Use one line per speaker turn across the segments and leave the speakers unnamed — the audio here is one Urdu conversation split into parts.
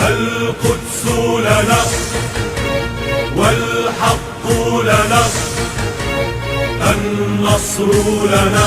القدس لنا والحق لنا النصر لنا.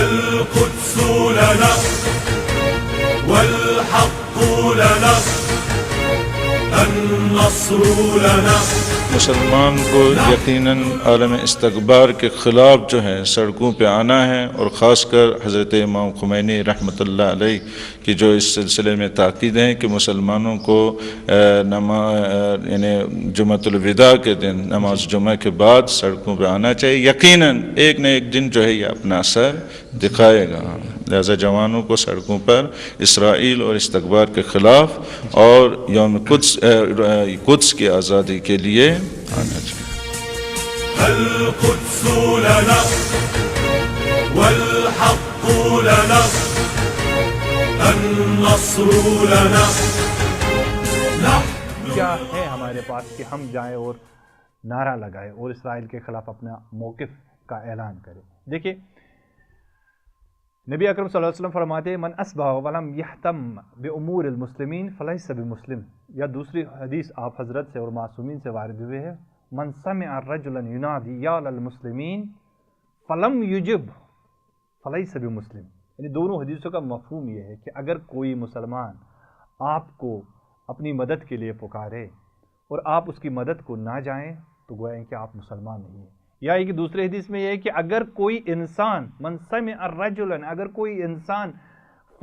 القدس لنا والحق لنا النصر لنا.
مسلمان کو یقیناً عالم استکبار کے خلاف جو ہے سڑکوں پہ آنا ہے، اور خاص کر حضرت امام خمینی رحمۃ اللہ علیہ کی جو اس سلسلے میں تاکید ہیں کہ مسلمانوں کو یعنی جمعۃ الوداع کے دن، نماز جمعہ کے بعد سڑکوں پہ آنا چاہیے. یقیناً ایک نہ ایک دن جو ہے یہ اپنا اثر دکھائے گا. لہذا جوانوں کو سڑکوں پر اسرائیل اور استکبار کے خلاف اور یوم قدس کی آزادی کے لیے آنا چاہیے.
القدس لنا والحق لنا النصر لنا.
کیا ہے ہمارے پاس کہ ہم جائیں اور نعرہ لگائیں اور اسرائیل کے خلاف اپنا موقف کا اعلان کریں؟ دیکھیے، نبی اکرم صلی اللہ علیہ وسلم فرماتے ہیں من اصبح ولم یحتم بامور المسلمین فلیس بمسلم، یا دوسری حدیث آپ حضرت سے اور معصومین سے وارد ہوئے ہے، من سمع رجلا ینادی یا للمسلمین فلم یجب فلیس بمسلم. یعنی دونوں حدیثوں کا مفہوم یہ ہے کہ اگر کوئی مسلمان آپ کو اپنی مدد کے لیے پکارے اور آپ اس کی مدد کو نہ جائیں تو گویا کہ آپ مسلمان نہیں ہیں. یا ایک دوسرے حدیث میں یہ ہے کہ اگر کوئی انسان من سمع رجلا، اگر کوئی انسان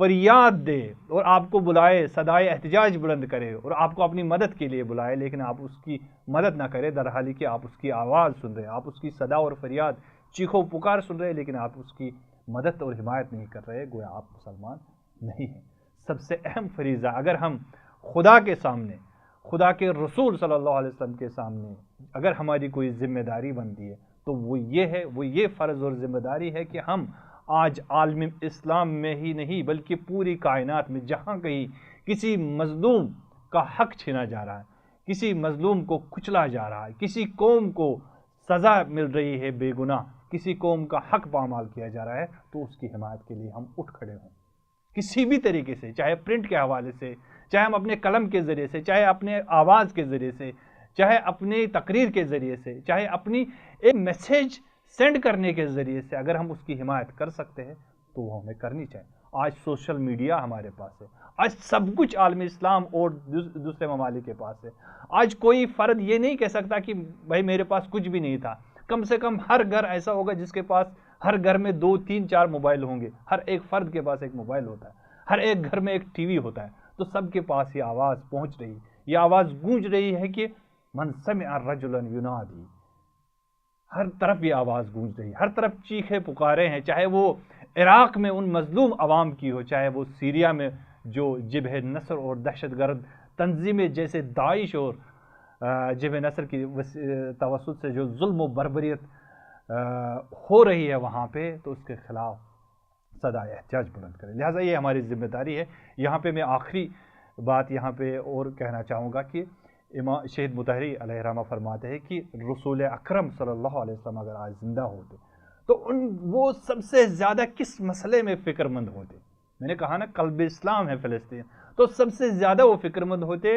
فریاد دے اور آپ کو بلائے، صدائے احتجاج بلند کرے اور آپ کو اپنی مدد کے لیے بلائے، لیکن آپ اس کی مدد نہ کرے، در حالی کہ آپ اس کی آواز سن رہے ہیں، آپ اس کی صدا اور فریاد، چیخ و پکار سن رہے ہیں، لیکن آپ اس کی مدد اور حمایت نہیں کر رہے، گویا آپ مسلمان نہیں ہیں. سب سے اہم فریضہ اگر ہم خدا کے سامنے، خدا کے رسول صلی اللہ علیہ وسلم کے سامنے اگر ہماری کوئی ذمہ داری بنتی ہے تو وہ یہ ہے، وہ یہ فرض اور ذمہ داری ہے کہ ہم آج عالم اسلام میں ہی نہیں بلکہ پوری کائنات میں جہاں کہیں کسی مظلوم کا حق چھینا جا رہا ہے، کسی مظلوم کو کچلا جا رہا ہے، کسی قوم کو سزا مل رہی ہے بے گناہ، کسی قوم کا حق پامال کیا جا رہا ہے، تو اس کی حمایت کے لیے ہم اٹھ کھڑے ہوں کسی بھی طریقے سے، چاہے پرنٹ کے حوالے سے، چاہے ہم اپنے قلم کے ذریعے سے، چاہے اپنے آواز کے ذریعے سے، چاہے اپنی تقریر کے ذریعے سے، چاہے اپنی ایک میسیج سینڈ کرنے کے ذریعے سے، اگر ہم اس کی حمایت کر سکتے ہیں تو وہ ہمیں کرنی چاہیے. آج سوشل میڈیا ہمارے پاس ہے، آج سب کچھ عالم اسلام اور دوسرے ممالک کے پاس ہے. آج کوئی فرد یہ نہیں کہہ سکتا کہ بھائی میرے پاس کچھ بھی نہیں تھا. کم سے کم ہر گھر ایسا ہوگا جس کے پاس ہر گھر میں 2 3 4 موبائل ہوں گے، ہر ایک فرد کے پاس ایک موبائل ہوتا ہے، ہر ایک گھر میں ایک ٹی وی ہوتا ہے. تو سب کے پاس یہ آواز پہنچ رہی ہے، یہ آواز گونج رہی ہے کہ من سمع رجلا ینادی. ہر طرف یہ آواز گونج رہی ہے، ہر طرف چیخے پکارے ہیں، چاہے وہ عراق میں ان مظلوم عوام کی ہو، چاہے وہ سیریا میں جو جبہہ نصر اور دہشت گرد تنظیمیں جیسے داعش اور جبہ نصر کی توسط سے جو ظلم و بربریت ہو رہی ہے وہاں پہ، تو اس کے خلاف صدائے احتجاج بلند کریں. لہٰذا یہ ہماری ذمہ داری ہے. یہاں پہ میں آخری بات یہاں پہ اور کہنا چاہوں گا کہ امام شہید مطہری علیہ الرحمہ فرماتے ہیں کہ رسول اکرم صلی اللہ علیہ وسلم اگر آج زندہ ہوتے تو وہ سب سے زیادہ کس مسئلے میں فکر مند ہوتے؟ میں نے کہا نا قلب اسلام ہے فلسطین، تو سب سے زیادہ وہ فکر مند ہوتے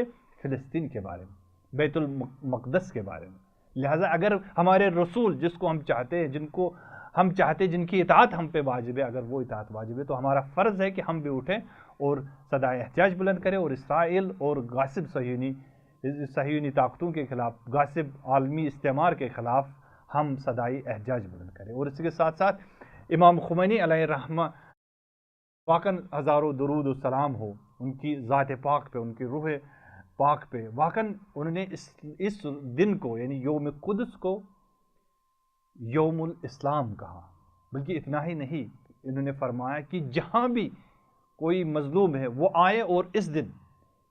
فلسطین کے بارے میں، بیت المقدس کے بارے میں. لہٰذا اگر ہمارے رسول جس کو ہم چاہتے ہیں، جن کی اطاعت ہم پہ واجب ہے، اگر وہ اطاعت واجب ہے تو ہمارا فرض ہے کہ ہم بھی اٹھیں اور صدائے احتجاج بلند کریں اور اسرائیل اور غاصب صہیونی طاقتوں کے خلاف، غاصب عالمی استعمار کے خلاف ہم صدائے احتجاج بلند کریں. اور اس کے ساتھ ساتھ امام خمینی علیہ الرحمہ واقعاً ہزاروں درود و سلام ہو ان کی ذات پاک پہ، ان کی روح پاک پہ. واقعاً انہوں نے اس دن کو یعنی یوم قدس کو یوم الاسلام کہا. بلکہ اتنا ہی نہیں، انہوں نے فرمایا کہ جہاں بھی کوئی مظلوم ہے وہ آئے اور اس دن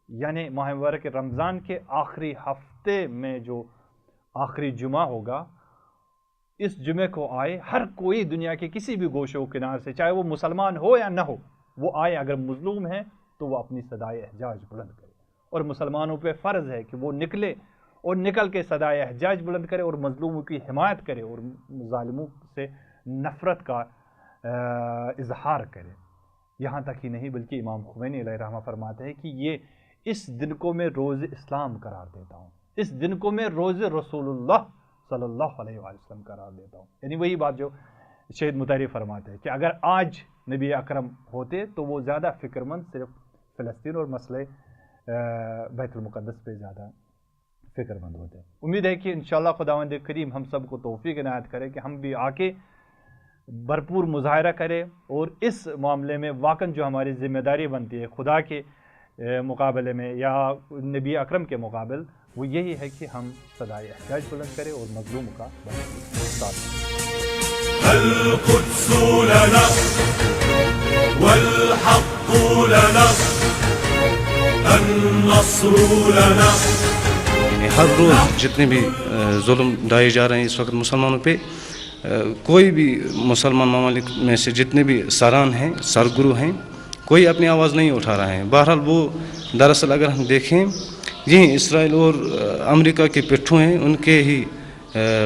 یعنی ماہ مبارک رمضان کے آخری ہفتے میں جو آخری جمعہ ہوگا، اس جمعے کو آئے. ہر کوئی دنیا کے کسی بھی گوشے و کنار سے، چاہے وہ مسلمان ہو یا نہ ہو، وہ آئے. اگر مظلوم ہے تو وہ اپنی صدائے احتجاج بلند کرے. اور مسلمانوں پہ فرض ہے کہ وہ نکلے اور نکل کے صدائے احتجاج بلند کرے اور مظلوموں کی حمایت کرے اور ظالموں سے نفرت کا اظہار کرے. یہاں تک ہی نہیں بلکہ امام خمینی علیہ الرحمہ فرماتے ہیں کہ اس دن کو میں روز اسلام قرار دیتا ہوں، اس دن کو میں روز رسول اللہ صلی اللہ علیہ وآلہ وسلم قرار دیتا ہوں. یعنی وہی بات جو شہید مطہری فرماتے ہیں کہ اگر آج نبی اکرم ہوتے تو وہ زیادہ فکر مند صرف فلسطین اور مسئلے بیت المقدس پہ زیادہ فکر مند ہوتے ہیں. امید ہے کہ انشاءاللہ خداوند کریم ہم سب کو توفیق عنایت کرے کہ ہم بھی آ کے بھرپور مظاہرہ کریں اور اس معاملے میں واقعاً جو ہماری ذمہ داری بنتی ہے خدا کے مقابلے میں یا نبی اکرم کے مقابل، وہ یہی ہے کہ ہم صدائے احتجاج بلند کریں اور مظلوم کا ساتھ دیں.
القدس لنا والحق لنا النصر لنا.
ہر روز جتنے بھی ظلم ڈھائے جا رہے ہیں اس وقت مسلمانوں پہ، کوئی بھی مسلمان ممالک میں سے جتنے بھی سران ہیں، سرگرو ہیں، کوئی اپنی آواز نہیں اٹھا رہا ہے. بہرحال وہ دراصل اگر ہم دیکھیں یہی اسرائیل اور امریکہ کے پٹھوں ہیں، ان کے ہی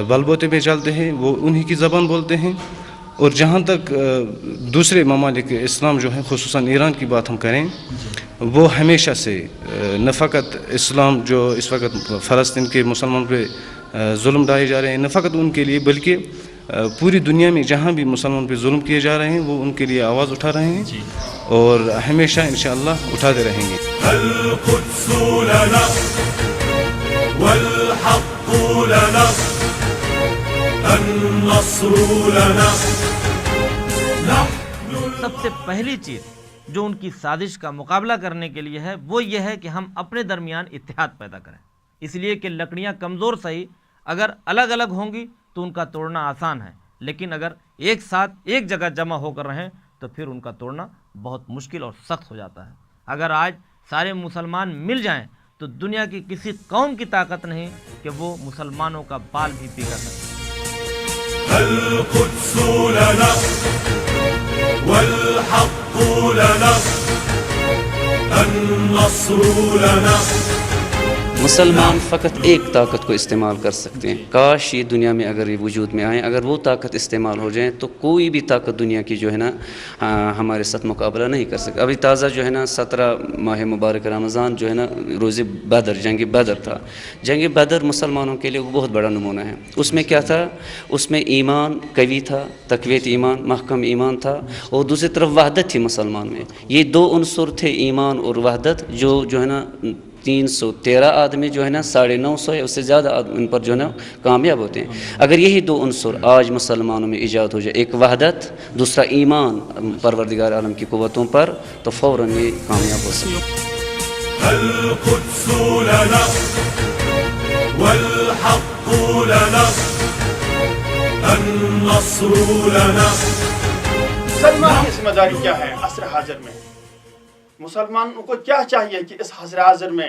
بل بوتے میں چلتے ہیں، وہ انہی کی زبان بولتے ہیں. اور جہاں تک دوسرے ممالک اسلام جو ہیں خصوصاً ایران کی بات ہم کریں، وہ ہمیشہ سے نہ فقط اسلام جو اس وقت فلسطین کے مسلمانوں پہ ظلم ڈھائے جا رہے ہیں، نہ فقط ان کے لیے بلکہ پوری دنیا میں جہاں بھی مسلمانوں پہ ظلم کیے جا رہے ہیں وہ ان کے لیے آواز اٹھا رہے ہیں اور ہمیشہ انشاءاللہ اٹھاتے رہیں گے.
القدس لنا والحق لنا النصر لنا.
سب سے پہلی چیز جو ان کی سازش کا مقابلہ کرنے کے لیے ہے وہ یہ ہے کہ ہم اپنے درمیان اتحاد پیدا کریں. اس لیے کہ لکڑیاں کمزور صحیح، اگر الگ الگ ہوں گی تو ان کا توڑنا آسان ہے، لیکن اگر ایک ساتھ ایک جگہ جمع ہو کر رہیں تو پھر ان کا توڑنا بہت مشکل اور سخت ہو جاتا ہے. اگر آج سارے مسلمان مل جائیں تو دنیا کی کسی قوم کی طاقت نہیں کہ وہ مسلمانوں کا بال بھی بگاڑ سکے.
القدس لنا والحق لنا النصر لنا.
مسلمان فقط ایک طاقت کو استعمال کر سکتے ہیں. کاش یہ دنیا میں اگر یہ وجود میں آئیں، اگر وہ طاقت استعمال ہو جائیں تو کوئی بھی طاقت دنیا کی جو ہے نا ہمارے ساتھ مقابلہ نہیں کر سکتے. ابھی تازہ جو ہے نا 17 ماہ مبارک رمضان جو ہے نا روز بدر، جنگ بدر تھا. جنگ بدر مسلمانوں کے لیے بہت بڑا نمونہ ہے. اس میں کیا تھا؟ اس میں ایمان قوی تھا، تقویت ایمان، محکم ایمان تھا، اور دوسری طرف وحدت تھی مسلمان میں. یہ دو عنصر تھے، ایمان اور وحدت، جو ہے نا 313 آدمی جو ہے نا 950 ہے، اس سے زیادہ ان پر جو ہے نا کامیاب ہوتے ہیں. اگر یہی دو عنصر آج مسلمانوں میں ایجاد ہو جائے، ایک وحدت، دوسرا ایمان پروردگار عالم کی قوتوں پر، تو فوراً یہ کامیاب ہو سکتے.
القدس لنا والحق لنا النصر لنا.
مسلمان کی ذمہ داری کیا ہے عصر حاضر میں؟ مسلمانوں کو کیا چاہیے کہ اس عصر حاضر میں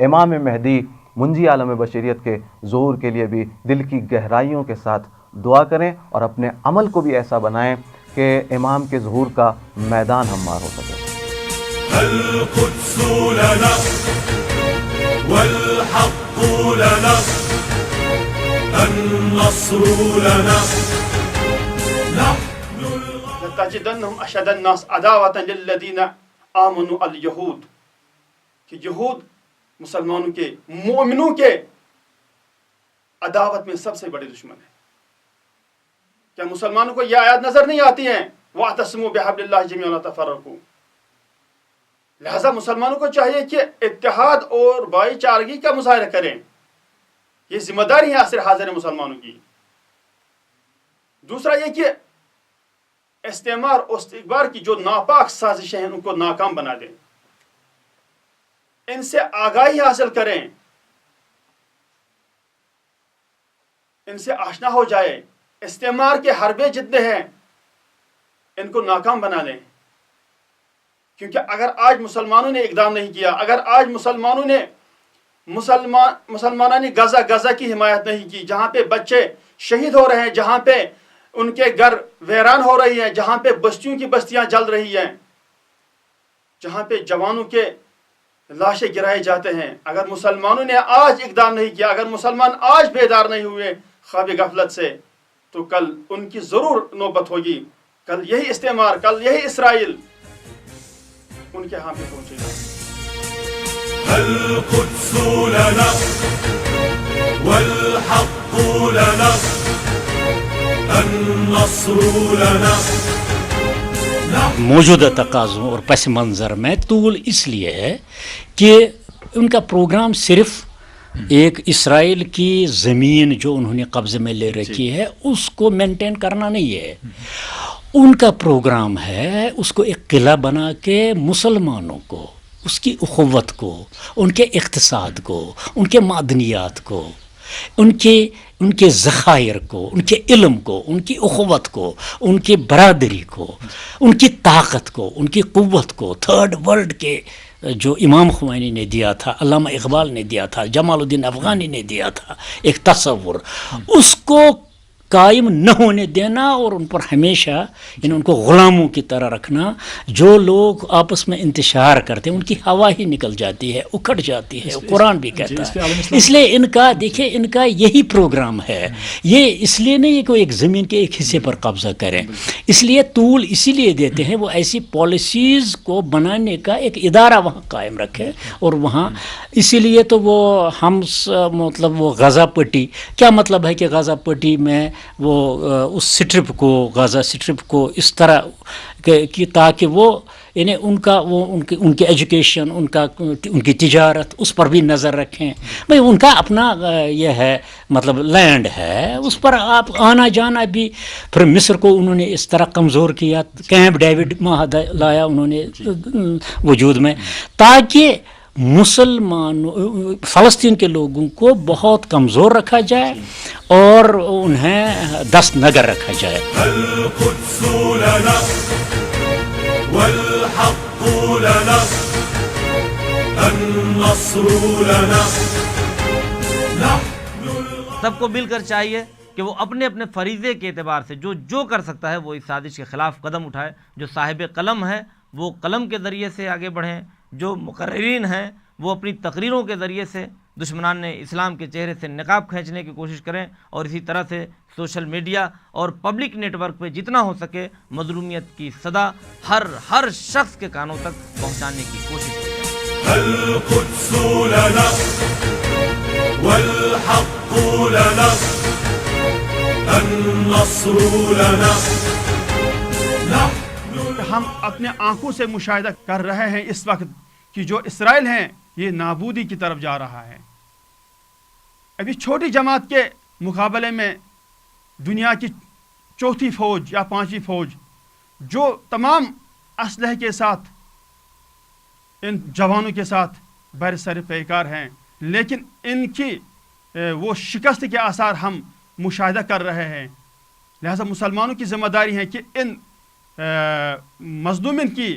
امام مہدی منجی عالم بشریت کے ظہور کے لیے بھی دل کی گہرائیوں کے ساتھ دعا کریں اور اپنے عمل کو بھی ایسا بنائیں کہ امام کے ظہور کا میدان ہموار ہو سکے.
القدس لنا والحق لنا النصر لنا
لتجدنهم اشد الناس عداوة للذین آمنوا اليہود، کہ یہود مسلمانوں کے مومنوں کے عداوت میں سب سے بڑے دشمن ہیں. کیا مسلمانوں کو یہ آیات نظر نہیں آتی ہیں؟ وَاعْتَصِمُوا بِحَبْلِ اللَّهِ جَمِيعًا وَلَا تَفَرَّقُوا. لہذا مسلمانوں کو چاہیے کہ اتحاد اور بھائی چارگی کا مظاہرہ کریں. یہ ذمہ داری ہے عصر حاضر مسلمانوں کی. دوسرا یہ کہ استعمار اور استکبار کی جو ناپاک سازشیں ہیں ان کو ناکام بنا دیں، ان سے آگاہی حاصل کریں، ان سے آشنا ہو جائے. استعمار کے حربے جتنے ہیں ان کو ناکام بنا لیں. کیونکہ اگر آج مسلمانوں نے اقدام نہیں کیا، اگر آج مسلمانوں نے مسلمانوں نے غزہ کی حمایت نہیں کی، جہاں پہ بچے شہید ہو رہے ہیں، جہاں پہ ان کے گھر ویران ہو رہی ہیں، جہاں پہ بستیوں کی بستیاں جل رہی ہیں، جہاں پہ جوانوں کے لاشیں گرائے جاتے ہیں، اگر مسلمانوں نے آج اقدام نہیں کیا، اگر مسلمان آج بیدار نہیں ہوئے خواب غفلت سے، تو کل ان کی ضرور نوبت ہوگی. کل یہی استعمار، کل یہی اسرائیل ان کے ہاں پہ پہنچے گا.
القدس لنا والحق لنا النصر لنا.
موجودہ تقاضوں اور پس منظر میں طول اس لیے ہے کہ ان کا پروگرام صرف ایک اسرائیل کی زمین جو انہوں نے قبضے میں لے رکھی ہے اس کو مینٹین کرنا نہیں ہے. ان کا پروگرام ہے اس کو ایک قلعہ بنا کے مسلمانوں کو، اس کی اخوت کو، ان کے اقتصاد کو، ان کے معدنیات کو، ان کے ذخائر کو، ان کے علم کو، ان کی اخوت کو، ان کی برادری کو، ان کی طاقت کو، ان کی قوت کو، تھرڈ ورلڈ کے جو امام خمینی نے دیا تھا، علامہ اقبال نے دیا تھا، جمال الدین افغانی نے دیا تھا ایک تصور، اس کو قائم نہ ہونے دینا اور ان پر ہمیشہ یعنی ان کو غلاموں کی طرح رکھنا. جو لوگ آپس میں انتشار کرتے ہیں ان کی ہوا ہی نکل جاتی ہے، اکھڑ جاتی ہے. قرآن بھی کہتا ہے. اس لیے ان کا دیکھیں ان کا یہی پروگرام ہے. یہ اس لیے نہیں ہے کہ وہ ایک زمین کے ایک حصے پر قبضہ کریں، اس لیے طول اسی لیے دیتے ہیں وہ ایسی پالیسیز کو بنانے کا ایک ادارہ وہاں قائم رکھے. اور وہاں اسی لیے تو وہ ہم مطلب وہ غزہ پٹی، کیا مطلب ہے کہ غزہ پٹی میں وہ اس سٹرپ کو، غزہ سٹرپ کو اس طرح کہ تاکہ وہ یعنی ان کی ایجوکیشن، ان کی تجارت اس پر بھی نظر رکھیں. بھئی ان کا اپنا یہ ہے مطلب لینڈ ہے، اس پر آپ آنا جانا بھی. پھر مصر کو انہوں نے اس طرح کمزور کیا، کیمپ ڈیوڈ معاہدہ لایا انہوں نے وجود میں تاکہ فلسطین کے لوگوں کو بہت کمزور رکھا جائے اور انہیں دست نگر رکھا جائے.
القدس لنا والحق لنا النصر لنا.
سب کو مل کر چاہیے کہ وہ اپنے اپنے فریضے کے اعتبار سے جو کر سکتا ہے وہ اس سازش کے خلاف قدم اٹھائے. جو صاحب قلم ہے وہ قلم کے ذریعے سے آگے بڑھیں، جو مقررین ہیں وہ اپنی تقریروں کے ذریعے سے دشمنان اسلام کے چہرے سے نقاب کھینچنے کی کوشش کریں، اور اسی طرح سے سوشل میڈیا اور پبلک نیٹ ورک پہ جتنا ہو سکے مظلومیت کی صدا ہر شخص کے کانوں تک پہنچانے کی کوشش کریں.
القدس لنا والحق لنا النصر لنا.
ہم اپنے آنکھوں سے مشاہدہ کر رہے ہیں اس وقت کہ جو اسرائیل ہیں یہ نابودی کی طرف جا رہا ہے. ابھی چھوٹی جماعت کے مقابلے میں دنیا کی چوتھی فوج یا پانچویں فوج جو تمام اسلحے کے ساتھ ان جوانوں کے ساتھ بر سر پیکار ہیں، لیکن ان کی وہ شکست کے آثار ہم مشاہدہ کر رہے ہیں. لہذا مسلمانوں کی ذمہ داری ہے کہ ان مظلومین کی،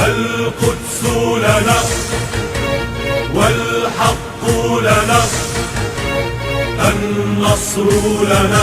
القدس لنا والحق لنا النصر لنا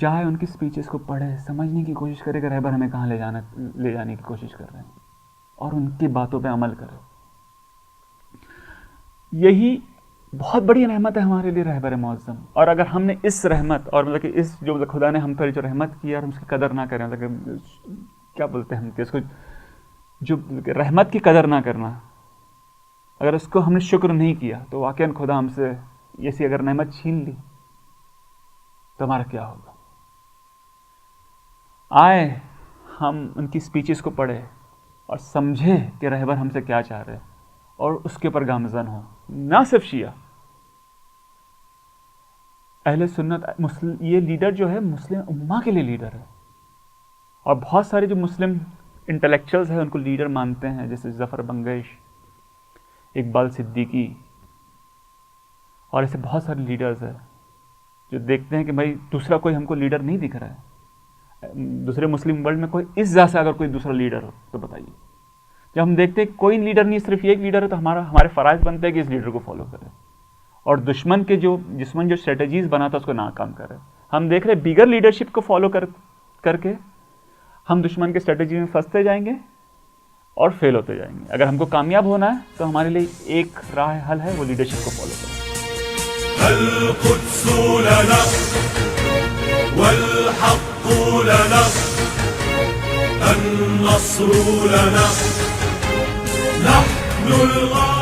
جائے ان کی سپیچز کو پڑھے, سمجھنے کی کوشش کرے کہ رہبر ہمیں کہاں لے جانے کی کوشش کر رہے ہیں, اور ان کی باتوں پہ عمل کرے. یہی بہت بڑی رحمت ہے ہمارے لیے رہبر معظم. اور اگر ہم نے اس رحمت اور مطلب کہ اس جو خدا نے ہم پر جو رحمت کی اور ہم اس کی قدر نہ کریں, مطلب کہ کیا بولتے ہیں ہم کہ اس کو جو رحمت کی قدر نہ کرنا, اگر اس کو ہم نے شکر نہیں کیا تو واقعاً خدا ہم سے ایسی اگر نعمت چھین لی تو ہمارا کیا ہوگا. آئے ہم ان کی سپیچز کو پڑھے اور سمجھے کہ رہبر ہم سے کیا چاہ رہے اور اس کے اوپر گامزن ہوں. نہ صرف شیعہ, اہل سنت, یہ لیڈر جو ہے مسلم امہ کے لیے لیڈر ہے. اور بہت سارے جو مسلم انٹلیکچوئلز ہیں ان کو لیڈر مانتے ہیں, جیسے ظفر بنگش, اقبال صدیقی, اور ایسے بہت سارے لیڈرز ہیں جو دیکھتے ہیں کہ بھائی دوسرا کوئی ہم کو لیڈر نہیں دکھ رہا ہے. دوسرے مسلم ورلڈ میں کوئی اس ذات سے اگر کوئی دوسرا لیڈر ہو تو بتائیے. جب ہم دیکھتے ہیں کوئی لیڈر نہیں, صرف ایک لیڈر ہے, تو ہمارے فرائض بنتے ہیں کہ اس لیڈر کو فالو کریں اور دشمن جو اسٹریٹجیز بنا تھا اس کو ناکام کرے. ہم دیکھ رہے ہیں بیگر لیڈرشپ کو فالو کر کے ہم دشمن کے اسٹریٹجی میں پھنستے جائیں گے اور فیل ہوتے جائیں گے. اگر ہم کو کامیاب ہونا ہے تو ہمارے لیے ایک راہ حل ہے, وہ لیڈرشپ کو فالو کریں.
القدس لنا والحق لنا النصر لنا نحن الغالبون.